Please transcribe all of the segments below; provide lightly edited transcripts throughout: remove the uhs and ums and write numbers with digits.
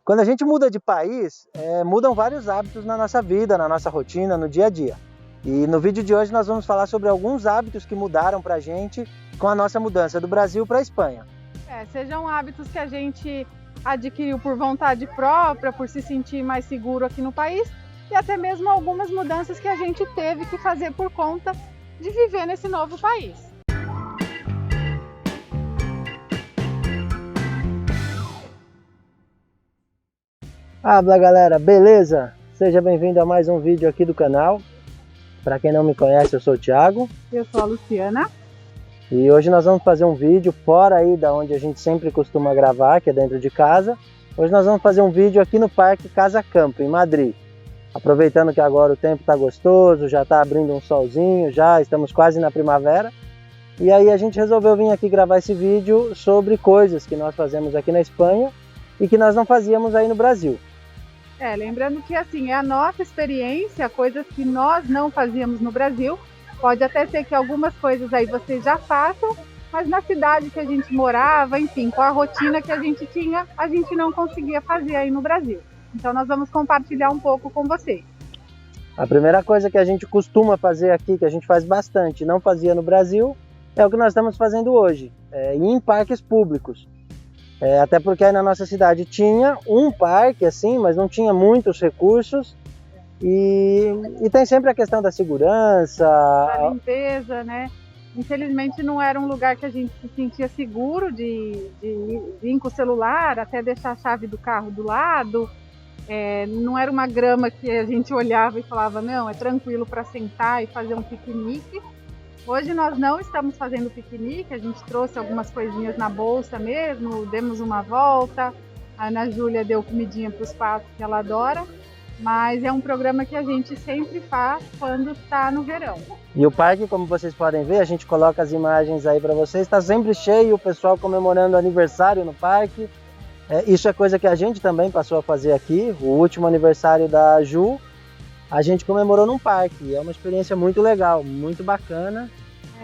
Quando a gente muda de país, mudam vários hábitos na nossa vida, na nossa rotina, no dia a dia. E no vídeo de hoje nós vamos falar sobre alguns hábitos que mudaram pra gente com a nossa mudança do Brasil para a Espanha. Sejam hábitos que a gente adquiriu por vontade própria, por se sentir mais seguro aqui no país, e até mesmo algumas mudanças que a gente teve que fazer por conta de viver nesse novo país. Habla galera, beleza? Seja bem-vindo a mais um vídeo aqui do canal. Para quem não me conhece, eu sou o Thiago. Eu sou a Luciana. E hoje nós vamos fazer um vídeo fora aí da onde a gente sempre costuma gravar, que é dentro de casa. Hoje nós vamos fazer um vídeo aqui no Parque Casa Campo, em Madrid. Aproveitando que agora o tempo está gostoso, já está abrindo um solzinho, já estamos quase na primavera. E aí a gente resolveu vir aqui gravar esse vídeo sobre coisas que nós fazemos aqui na Espanha e que nós não fazíamos aí no Brasil. Lembrando que assim, é a nossa experiência, coisas que nós não fazíamos no Brasil. Pode até ser que algumas coisas aí vocês já façam, mas na cidade que a gente morava, enfim, com a rotina que a gente tinha, a gente não conseguia fazer aí no Brasil. Então nós vamos compartilhar um pouco com vocês. A primeira coisa que a gente costuma fazer aqui, que a gente faz bastante, não fazia no Brasil, é o que nós estamos fazendo hoje, ir em parques públicos. Até porque aí na nossa cidade tinha um parque assim, mas não tinha muitos recursos. E tem sempre a questão da segurança, da limpeza, né? Infelizmente não era um lugar que a gente se sentia seguro de ir com o celular, até deixar a chave do carro do lado. Não era uma grama que a gente olhava e falava, não, é tranquilo para sentar e fazer um piquenique. Hoje nós não estamos fazendo piquenique, a gente trouxe algumas coisinhas na bolsa mesmo, demos uma volta, a Ana Júlia deu comidinha para os patos que ela adora, mas é um programa que a gente sempre faz quando está no verão. E o parque, como vocês podem ver, a gente coloca as imagens aí para vocês, está sempre cheio, o pessoal comemorando aniversário no parque. Isso é coisa que a gente também passou a fazer aqui, o último aniversário da Ju, a gente comemorou num parque, é uma experiência muito legal, muito bacana.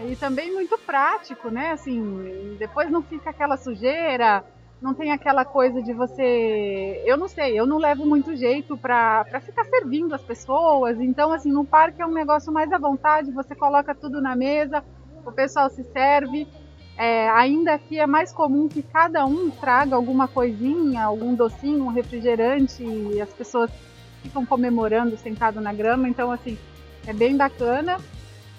E também muito prático, né? Assim, depois não fica aquela sujeira, não tem aquela coisa de você... Eu não sei, eu não levo muito jeito para ficar servindo as pessoas, então assim, no parque é um negócio mais à vontade, você coloca tudo na mesa, o pessoal se serve. Ainda aqui é mais comum que cada um traga alguma coisinha, algum docinho, um refrigerante, e as pessoas ficam comemorando sentado na grama, então assim, é bem bacana.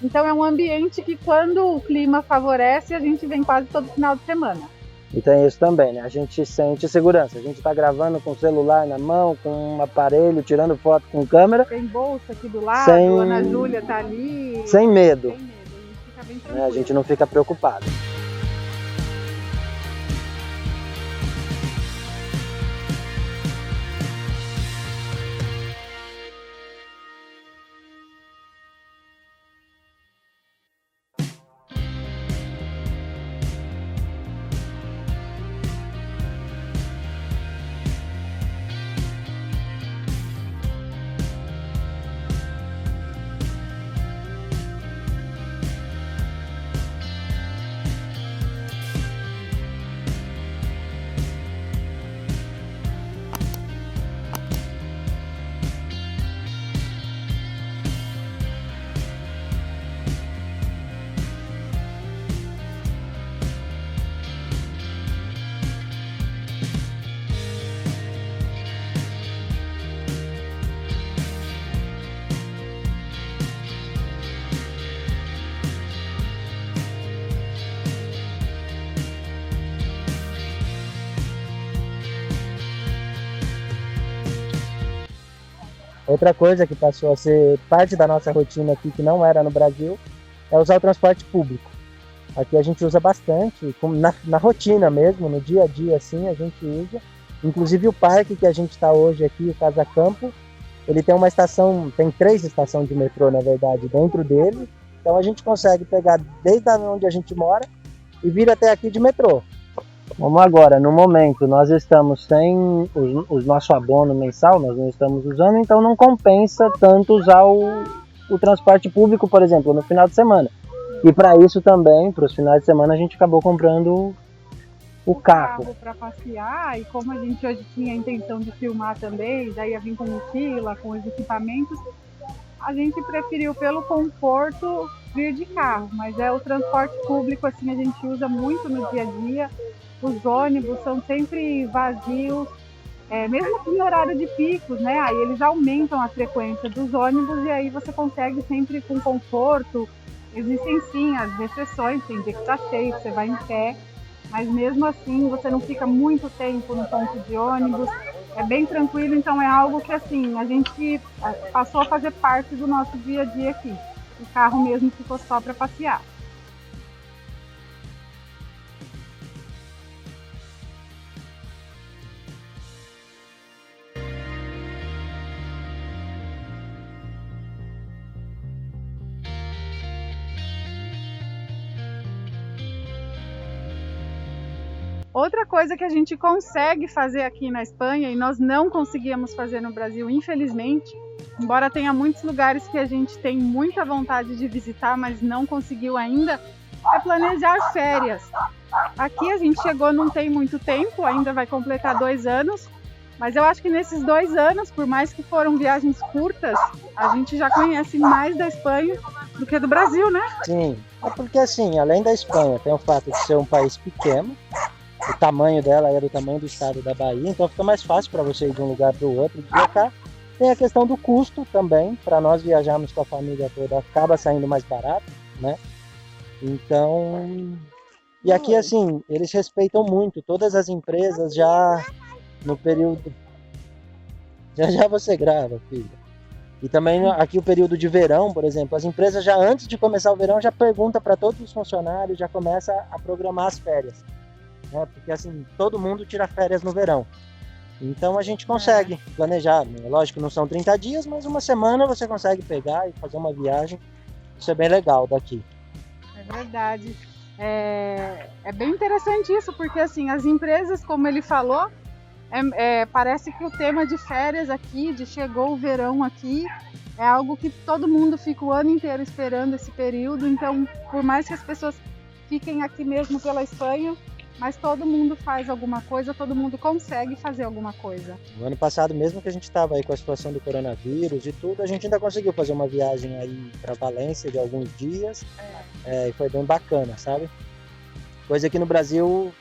Então é um ambiente que quando o clima favorece, a gente vem quase todo final de semana. E tem isso também, né? A gente sente segurança, a gente está gravando com o celular na mão, com um aparelho, tirando foto com câmera. Tem bolsa aqui do lado, a Ana Júlia tá ali. Sem medo. Sem medo, a gente fica bem tranquilo. A gente não fica preocupado. Outra coisa que passou a ser parte da nossa rotina aqui, que não era no Brasil, é usar o transporte público. Aqui a gente usa bastante, na rotina mesmo, no dia a dia assim, a gente usa. Inclusive o parque que a gente está hoje aqui, o Casa Campo, ele tem uma estação, tem 3 estações de metrô, na verdade, dentro dele. Então a gente consegue pegar desde onde a gente mora e vir até aqui de metrô. Vamos agora, no momento, nós estamos sem o nosso abono mensal, nós não estamos usando, então não compensa tanto usar o transporte público, por exemplo, no final de semana. E para isso também, para os finais de semana, a gente acabou comprando o carro para passear, e como a gente hoje tinha a intenção de filmar também, daí ia vir com mochila, com os equipamentos, a gente preferiu pelo conforto vir de carro, mas o transporte público assim a gente usa muito no dia a dia. Os ônibus são sempre vazios, mesmo que em horário de picos, né? Aí eles aumentam a frequência dos ônibus e aí você consegue sempre com conforto. Existem sim as exceções, tem dia que está cheio, você vai em pé, mas mesmo assim você não fica muito tempo no ponto de ônibus. É bem tranquilo, então é algo que assim a gente passou a fazer parte do nosso dia a dia aqui. O carro mesmo ficou só para passear. Outra coisa que a gente consegue fazer aqui na Espanha e nós não conseguíamos fazer no Brasil, infelizmente, embora tenha muitos lugares que a gente tem muita vontade de visitar, mas não conseguiu ainda, é planejar férias. Aqui a gente chegou não tem muito tempo, ainda vai completar 2 anos, mas eu acho que nesses 2 anos, por mais que foram viagens curtas, a gente já conhece mais da Espanha do que do Brasil, né? Sim, é porque assim, além da Espanha, tem o fato de ser um país pequeno, o tamanho dela é do tamanho do estado da Bahia, então fica mais fácil para você ir de um lugar para o outro, deslocar. Tem a questão do custo também, para nós viajarmos com a família toda, acaba saindo mais barato, né? Então, e aqui assim, eles respeitam muito, todas as empresas já no período, já você grava, filho. E também aqui o período de verão, por exemplo, as empresas já antes de começar o verão já perguntam para todos os funcionários, já começa a programar as férias. Porque assim, todo mundo tira férias no verão. Então a gente consegue planejar. Lógico, não são 30 dias, mas uma semana você consegue pegar e fazer uma viagem. Isso é bem legal daqui. É verdade. É bem interessante isso, porque assim, as empresas, como ele falou, parece que o tema de férias aqui, de chegou o verão aqui, é algo que todo mundo fica o ano inteiro esperando esse período. Então, por mais que as pessoas fiquem aqui mesmo pela Espanha, mas todo mundo faz alguma coisa, todo mundo consegue fazer alguma coisa. No ano passado, mesmo que a gente estava aí com a situação do coronavírus e tudo, a gente ainda conseguiu fazer uma viagem aí para Valência de alguns dias. E foi bem bacana, sabe? Coisa que no Brasil,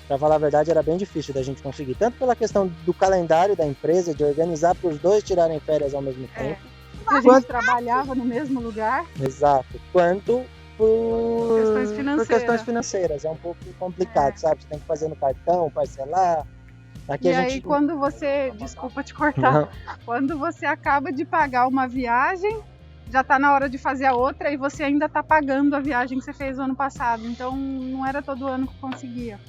para falar a verdade, era bem difícil da gente conseguir. Tanto pela questão do calendário da empresa, de organizar para os dois tirarem férias ao mesmo tempo. A gente trabalhava no mesmo lugar. Exato. Quanto por questões financeiras, é um pouco complicado, sabe? Você tem que fazer no cartão, parcelar. Aqui aí quando você, desculpa te cortar, quando você acaba de pagar uma viagem, já está na hora de fazer a outra e você ainda está pagando a viagem que você fez o ano passado. Então não era todo ano que conseguia.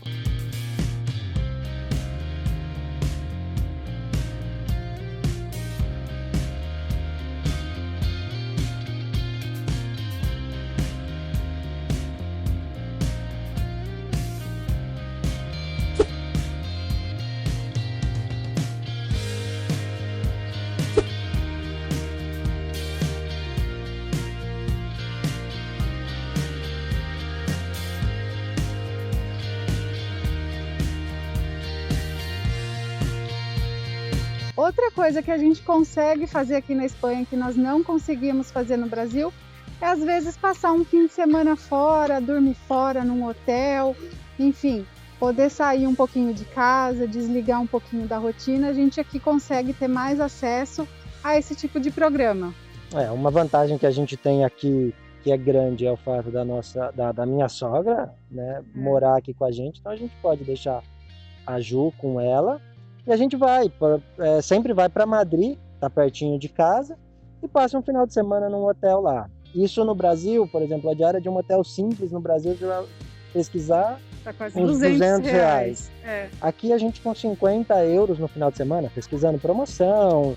Outra coisa que a gente consegue fazer aqui na Espanha, que nós não conseguimos fazer no Brasil, é às vezes passar um fim de semana fora, dormir fora num hotel, enfim, poder sair um pouquinho de casa, desligar um pouquinho da rotina. A gente aqui consegue ter mais acesso a esse tipo de programa. Uma vantagem que a gente tem aqui, que é grande, é o fato da minha sogra, né, morar aqui com a gente. Então a gente pode deixar a Ju com ela e a gente sempre vai para Madrid, tá pertinho de casa, e passa um final de semana num hotel lá. Isso no Brasil, por exemplo, a diária de um hotel simples no Brasil, você vai pesquisar, tá quase uns 200 reais. É. Aqui a gente com 50 euros no final de semana, pesquisando promoção,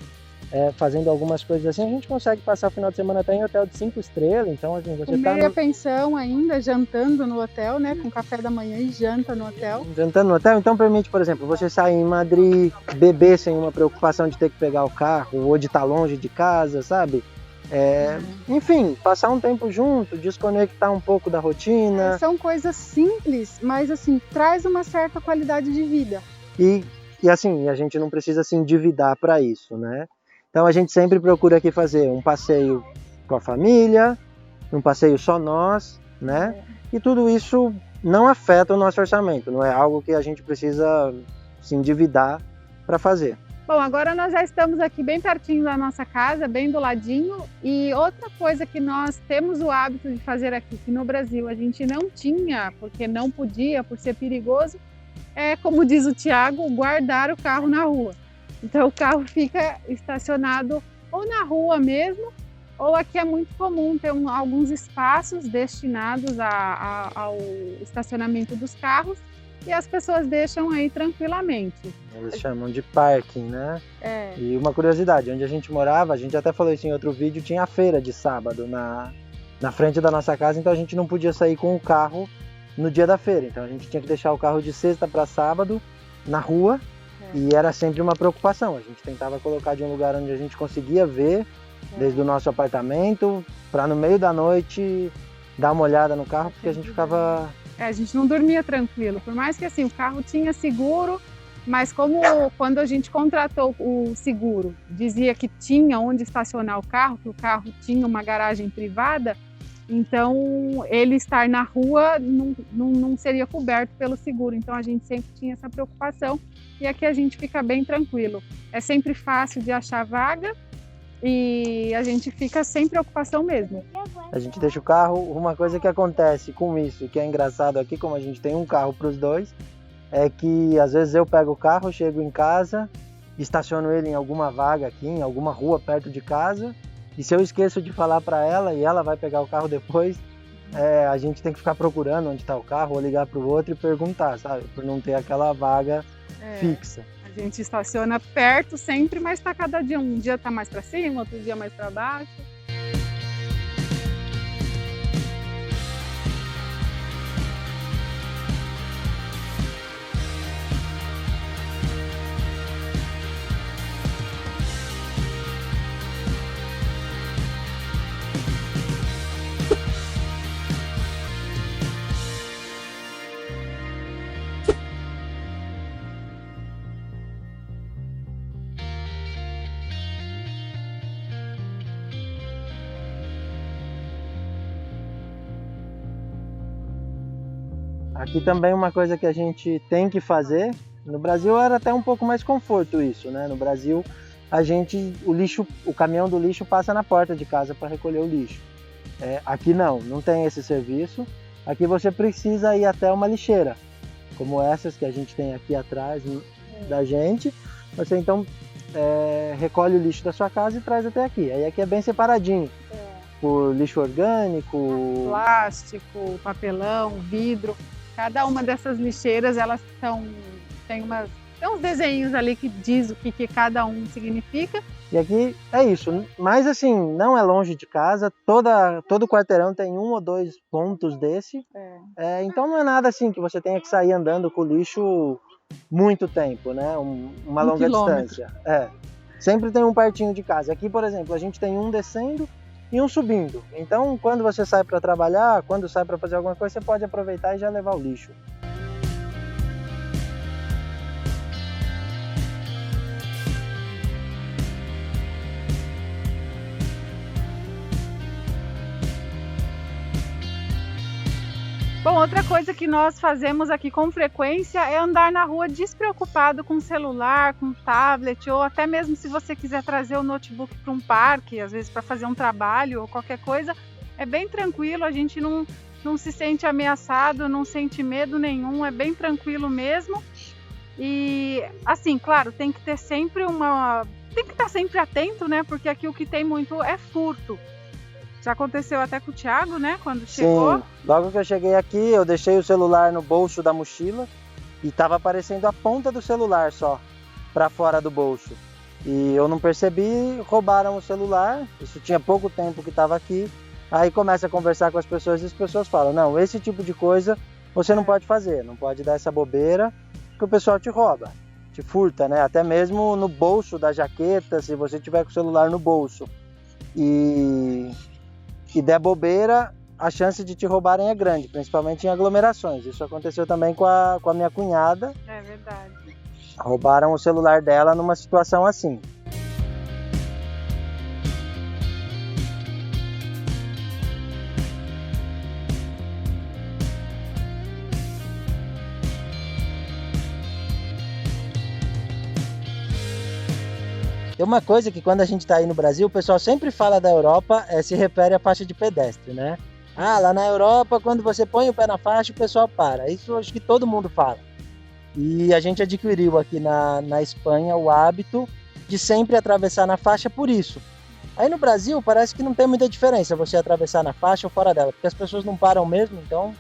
fazendo algumas coisas assim, a gente consegue passar o final de semana até em hotel de 5 estrelas. Então, assim, você com meia pensão ainda, jantando no hotel, né? Com café da manhã e janta no hotel. Jantando no hotel, então permite, por exemplo, você sair em Madrid, beber sem uma preocupação de ter que pegar o carro ou de estar longe de casa, sabe? Enfim, passar um tempo junto, desconectar um pouco da rotina. São coisas simples, mas assim, traz uma certa qualidade de vida. E assim, a gente não precisa se endividar para isso, né? Então a gente sempre procura aqui fazer um passeio com a família, um passeio só nós, né? E tudo isso não afeta o nosso orçamento, não é algo que a gente precisa se endividar para fazer. Bom, agora nós já estamos aqui bem pertinho da nossa casa, bem do ladinho. E outra coisa que nós temos o hábito de fazer aqui, que no Brasil a gente não tinha, porque não podia, por ser perigoso, é, como diz o Thiago, guardar o carro na rua. Então o carro fica estacionado ou na rua mesmo, ou aqui é muito comum ter alguns espaços destinados ao estacionamento dos carros e as pessoas deixam aí tranquilamente. Eles chamam de parking, né? E uma curiosidade, onde a gente morava, a gente até falou isso em outro vídeo, tinha a feira de sábado na frente da nossa casa, então a gente não podia sair com o carro no dia da feira. Então a gente tinha que deixar o carro de sexta para sábado na rua e era sempre uma preocupação. A gente tentava colocar de um lugar onde a gente conseguia ver desde o nosso apartamento para no meio da noite dar uma olhada no carro, porque a gente ficava... a gente não dormia tranquilo, por mais que assim, o carro tinha seguro, mas como quando a gente contratou o seguro, dizia que tinha onde estacionar o carro, que o carro tinha uma garagem privada, então ele estar na rua não seria coberto pelo seguro, então a gente sempre tinha essa preocupação e aqui a gente fica bem tranquilo. É sempre fácil de achar vaga e a gente fica sem preocupação mesmo. A gente deixa o carro, uma coisa que acontece com isso, que é engraçado aqui, como a gente tem um carro para os dois, é que às vezes eu pego o carro, chego em casa, estaciono ele em alguma vaga aqui, em alguma rua perto de casa, e se eu esqueço de falar para ela e ela vai pegar o carro depois, a gente tem que ficar procurando onde está o carro, ou ligar para o outro e perguntar, sabe? Por não ter aquela vaga fixa. A gente estaciona perto sempre, mas está cada dia, um dia está mais para cima, outro dia mais para baixo. Aqui também uma coisa que a gente tem que fazer, no Brasil era até um pouco mais conforto isso, né? No Brasil o caminhão do lixo passa na porta de casa para recolher o lixo. Aqui não tem esse serviço. Aqui você precisa ir até uma lixeira, como essas que a gente tem aqui atrás da gente. Você então recolhe o lixo da sua casa e traz até aqui. Aí aqui é bem separadinho, por lixo orgânico, plástico, papelão, vidro. Cada uma dessas lixeiras, elas tem uns desenhos ali que diz o que cada um significa. E aqui é isso, mas assim, não é longe de casa, todo quarteirão tem 1 ou 2 pontos desse. Então não é nada assim que você tenha que sair andando com o lixo muito tempo, né? Uma longa distância. Sempre tem um pertinho de casa. Aqui, por exemplo, a gente tem um descendo e um subindo. Então, quando você sai para trabalhar, quando sai para fazer alguma coisa, você pode aproveitar e já levar o lixo. Bom, outra coisa que nós fazemos aqui com frequência é andar na rua despreocupado com celular, com tablet, ou até mesmo se você quiser trazer o notebook para um parque, às vezes para fazer um trabalho ou qualquer coisa, é bem tranquilo, a gente não se sente ameaçado, não sente medo nenhum, é bem tranquilo mesmo. E assim, claro, tem que estar sempre atento, né? Porque aqui o que tem muito é furto. Já aconteceu até com o Thiago, né? Quando chegou. Sim, logo que eu cheguei aqui, eu deixei o celular no bolso da mochila e estava aparecendo a ponta do celular só, para fora do bolso. E eu não percebi, roubaram o celular, isso tinha pouco tempo que estava aqui. Aí começa a conversar com as pessoas e as pessoas falam, não, esse tipo de coisa você não pode fazer, não pode dar essa bobeira, que o pessoal te rouba, te furta, né? Até mesmo no bolso da jaqueta, se você tiver com o celular no bolso. e der bobeira, a chance de te roubarem é grande, principalmente em aglomerações. Isso aconteceu também com a minha cunhada. É verdade. Roubaram o celular dela numa situação assim. Tem uma coisa que quando a gente está aí no Brasil, o pessoal sempre fala da Europa, se refere à faixa de pedestre, né? Ah, lá na Europa, quando você põe o pé na faixa, o pessoal para. Isso eu acho que todo mundo fala. E a gente adquiriu aqui na Espanha o hábito de sempre atravessar na faixa por isso. Aí no Brasil parece que não tem muita diferença você atravessar na faixa ou fora dela, porque as pessoas não param mesmo, então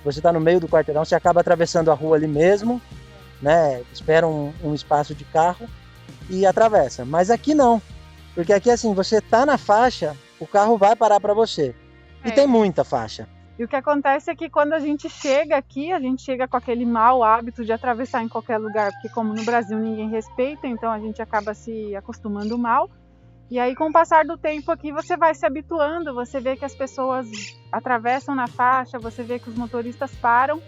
você está no meio do quarteirão, você acaba atravessando a rua ali mesmo, né? Espera um espaço de carro e atravessa. Mas aqui não, porque aqui assim, você tá na faixa, o carro vai parar para você. E tem muita faixa. E o que acontece é que quando a gente chega aqui, a gente chega com aquele mau hábito de atravessar em qualquer lugar, porque como no Brasil ninguém respeita, então a gente acaba se acostumando mal. E aí com o passar do tempo aqui você vai se habituando, você vê que as pessoas atravessam na faixa, você vê que os motoristas param.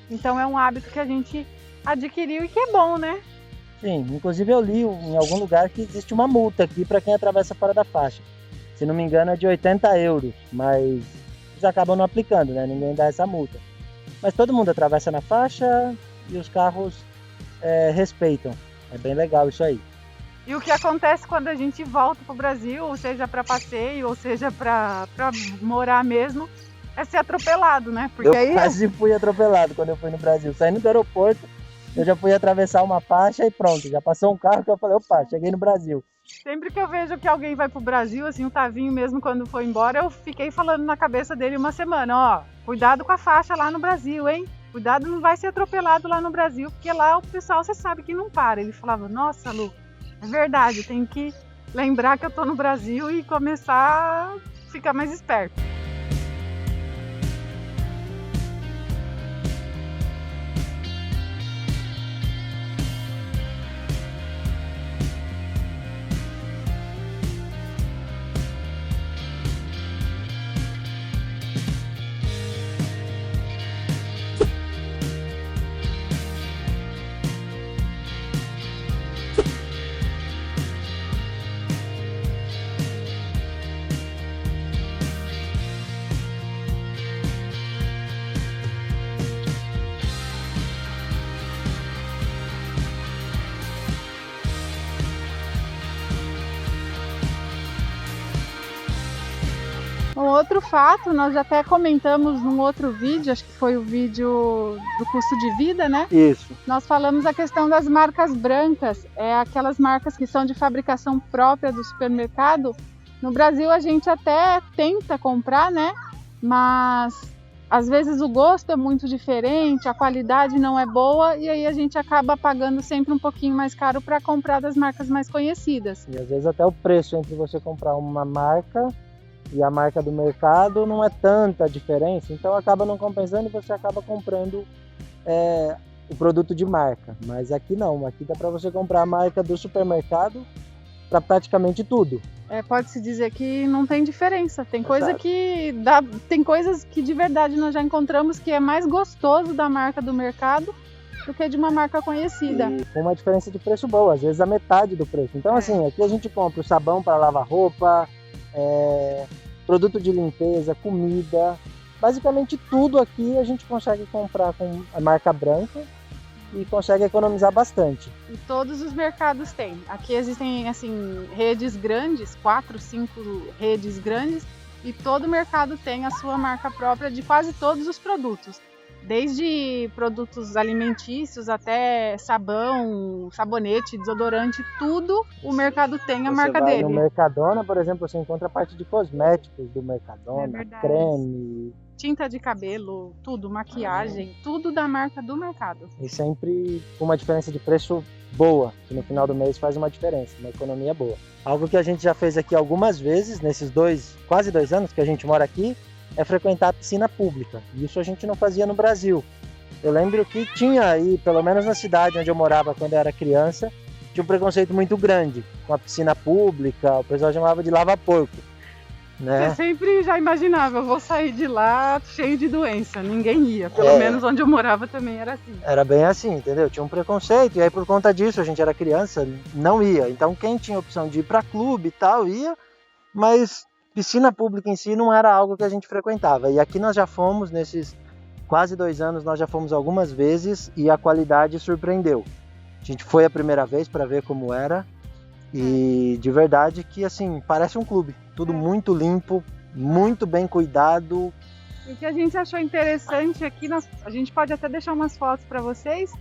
Então é um hábito que a gente adquiriu e que é bom, né? Sim, inclusive eu li em algum lugar que existe uma multa aqui para quem atravessa fora da faixa. Se não me engano é de 80 euros, mas eles acabam não aplicando, né? Ninguém dá essa multa. Mas todo mundo atravessa na faixa e os carros respeitam. É bem legal isso aí. E o que acontece quando a gente volta para o Brasil, ou seja para passeio, ou seja para morar mesmo, é ser atropelado, né? Porque eu quase fui atropelado quando eu fui no Brasil. Saindo do aeroporto, eu já fui atravessar uma faixa e pronto, já passou um carro que eu falei, opa, cheguei no Brasil. Sempre que eu vejo que alguém vai pro Brasil, assim, o Tavinho mesmo quando foi embora, eu fiquei falando na cabeça dele uma semana, ó, cuidado com a faixa lá no Brasil, hein? Cuidado, não vai ser atropelado lá no Brasil, porque lá o pessoal, você sabe que não para. Ele falava, nossa, Lu, é verdade, tem que lembrar que eu tô no Brasil e começar a ficar mais esperto. Um outro fato, nós já até comentamos num outro vídeo, acho que foi o vídeo do custo de vida, né? Isso. Nós falamos a questão das marcas brancas, aquelas marcas que são de fabricação própria do supermercado. No Brasil a gente até tenta comprar, né? Mas às vezes o gosto é muito diferente, a qualidade não é boa e aí a gente acaba pagando sempre um pouquinho mais caro para comprar das marcas mais conhecidas. E às vezes até o preço entre você comprar uma marca e a marca do mercado não é tanta diferença, então acaba não compensando e você acaba comprando o produto de marca. Mas aqui não, aqui dá para você comprar a marca do supermercado para praticamente tudo. Pode-se dizer que não tem diferença, tem coisa que dá, tem coisas que de verdade nós já encontramos que é mais gostoso da marca do mercado do que de uma marca conhecida. E com uma diferença de preço boa, às vezes a metade do preço. Então assim, aqui a gente compra o sabão para lavar roupa, produto de limpeza, comida, basicamente tudo aqui a gente consegue comprar com a marca branca e consegue economizar bastante. E todos os mercados têm. Aqui existem assim redes grandes, 4, 5 redes grandes, e todo mercado tem a sua marca própria de quase todos os produtos. Desde produtos alimentícios até sabão, sabonete, desodorante, tudo o mercado tem a marca dele. No Mercadona, por exemplo, você encontra a parte de cosméticos do Mercadona, creme, tinta de cabelo, tudo, maquiagem, tudo da marca do mercado. E sempre com uma diferença de preço boa, que no final do mês faz uma diferença, uma economia boa. Algo que a gente já fez aqui algumas vezes, nesses quase 2 anos que a gente mora aqui, é frequentar a piscina pública. Isso a gente não fazia no Brasil. Eu lembro que tinha aí, pelo menos na cidade onde eu morava quando eu era criança, tinha um preconceito muito grande com a piscina pública, o pessoal chamava de lava-porco. né? Você sempre já imaginava, eu vou sair de lá cheio de doença, ninguém ia. Pelo menos onde eu morava também era assim. Era bem assim, entendeu? Tinha um preconceito, e aí por conta disso, a gente era criança, não ia. Então quem tinha a opção de ir para clube e tal, ia, mas piscina pública em si não era algo que a gente frequentava. E aqui nós já fomos, nesses quase 2 anos, nós já fomos algumas vezes e a qualidade surpreendeu. A gente foi a primeira vez para ver como era, e de verdade que assim, parece um clube. Tudo muito limpo, muito bem cuidado. O que a gente achou interessante aqui, a gente pode até deixar umas fotos para vocês,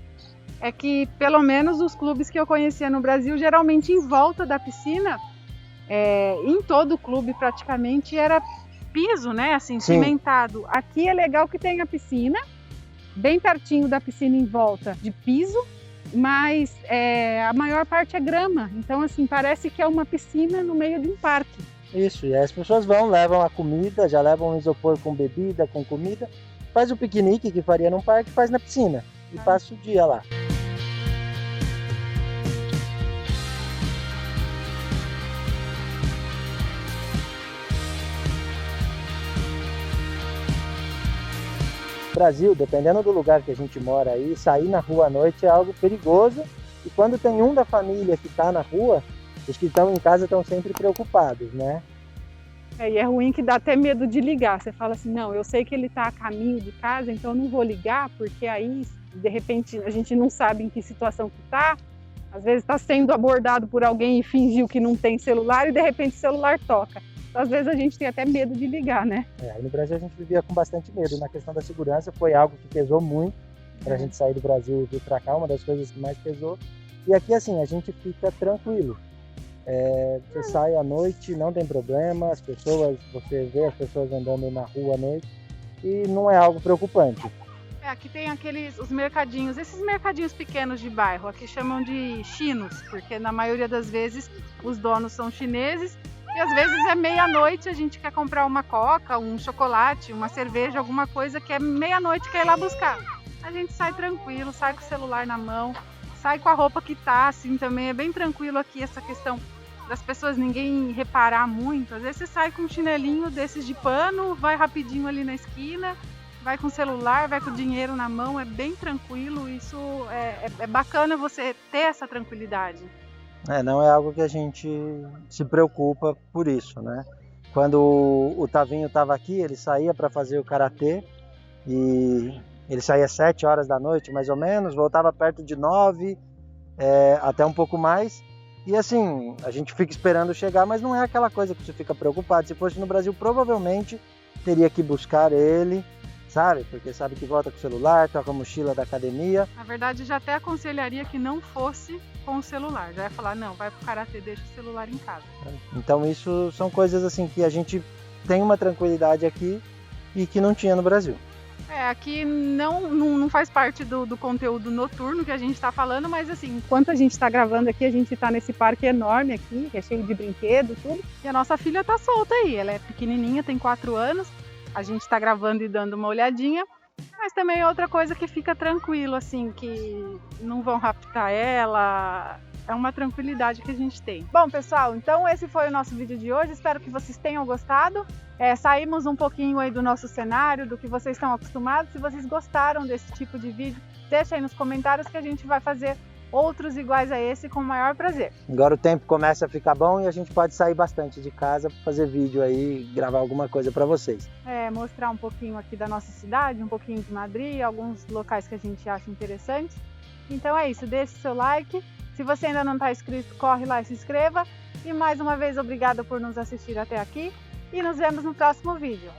é que pelo menos os clubes que eu conhecia no Brasil, geralmente em volta da piscina, em todo o clube praticamente era piso, né? Assim, Sim. cimentado. Aqui é legal que tem a piscina, bem pertinho da piscina em volta de piso, mas a maior parte é grama. Então, assim, parece que é uma piscina no meio de um parque. Isso, e aí as pessoas vão, levam a comida, já levam um isopor com bebida, com comida, faz o piquenique que faria num parque, faz na piscina e passa o dia lá. Brasil, dependendo do lugar que a gente mora aí, sair na rua à noite é algo perigoso, e quando tem um da família que está na rua, os que estão em casa estão sempre preocupados, né? E é ruim que dá até medo de ligar. Você fala assim, não, eu sei que ele está a caminho de casa, então eu não vou ligar, porque aí, de repente, a gente não sabe em que situação que está. Às vezes está sendo abordado por alguém e fingiu que não tem celular e de repente o celular toca. Então, às vezes a gente tem até medo de ligar, né? Aí no Brasil a gente vivia com bastante medo. Na questão da segurança foi algo que pesou muito para a gente sair do Brasil e vir para cá, uma das coisas que mais pesou. E aqui assim, a gente fica tranquilo. Você sai à noite, não tem problema, você vê as pessoas andando na rua à noite e não é algo preocupante. Aqui tem os mercadinhos, esses mercadinhos pequenos de bairro, aqui chamam de chinos, porque na maioria das vezes os donos são chineses e às vezes é meia-noite, a gente quer comprar uma coca, um chocolate, uma cerveja, alguma coisa que é meia-noite quer ir lá buscar. A gente sai tranquilo, sai com o celular na mão, sai com a roupa que tá, assim, também é bem tranquilo aqui essa questão das pessoas, ninguém reparar muito. Às vezes você sai com um chinelinho desses de pano, vai rapidinho ali na esquina, vai com o celular, vai com o dinheiro na mão, é bem tranquilo. Isso é bacana você ter essa tranquilidade. Não é algo que a gente se preocupa por isso, né? Quando o Tavinho estava aqui, ele saía para fazer o karatê e ele saía às 7 horas da noite, mais ou menos, voltava perto de 9, até um pouco mais. E assim, a gente fica esperando chegar, mas não é aquela coisa que você fica preocupado. Se fosse no Brasil, provavelmente teria que buscar ele, sabe? Porque sabe que volta com o celular, tá com a mochila da academia. Na verdade, já até aconselharia que não fosse com o celular. Já ia falar, não, vai pro karatê, deixa o celular em casa. Então isso são coisas assim que a gente tem uma tranquilidade aqui e que não tinha no Brasil. Aqui não faz parte do conteúdo noturno que a gente está falando, mas assim, enquanto a gente está gravando aqui, a gente está nesse parque enorme aqui, que é cheio de brinquedos, tudo. E a nossa filha tá solta aí, ela é pequenininha, tem 4 anos, a gente está gravando e dando uma olhadinha, mas também é outra coisa que fica tranquilo, assim, que não vão raptar ela, é uma tranquilidade que a gente tem. Bom, pessoal, então esse foi o nosso vídeo de hoje, espero que vocês tenham gostado. Saímos um pouquinho aí do nosso cenário, do que vocês estão acostumados. Se vocês gostaram desse tipo de vídeo, deixa aí nos comentários que a gente vai fazer outros iguais a esse com o maior prazer. Agora o tempo começa a ficar bom e a gente pode sair bastante de casa para fazer vídeo aí, gravar alguma coisa para vocês. Mostrar um pouquinho aqui da nossa cidade, um pouquinho de Madrid, alguns locais que a gente acha interessantes. Então é isso, deixe seu like. Se você ainda não está inscrito, corre lá e se inscreva. E mais uma vez, obrigada por nos assistir até aqui. E nos vemos no próximo vídeo.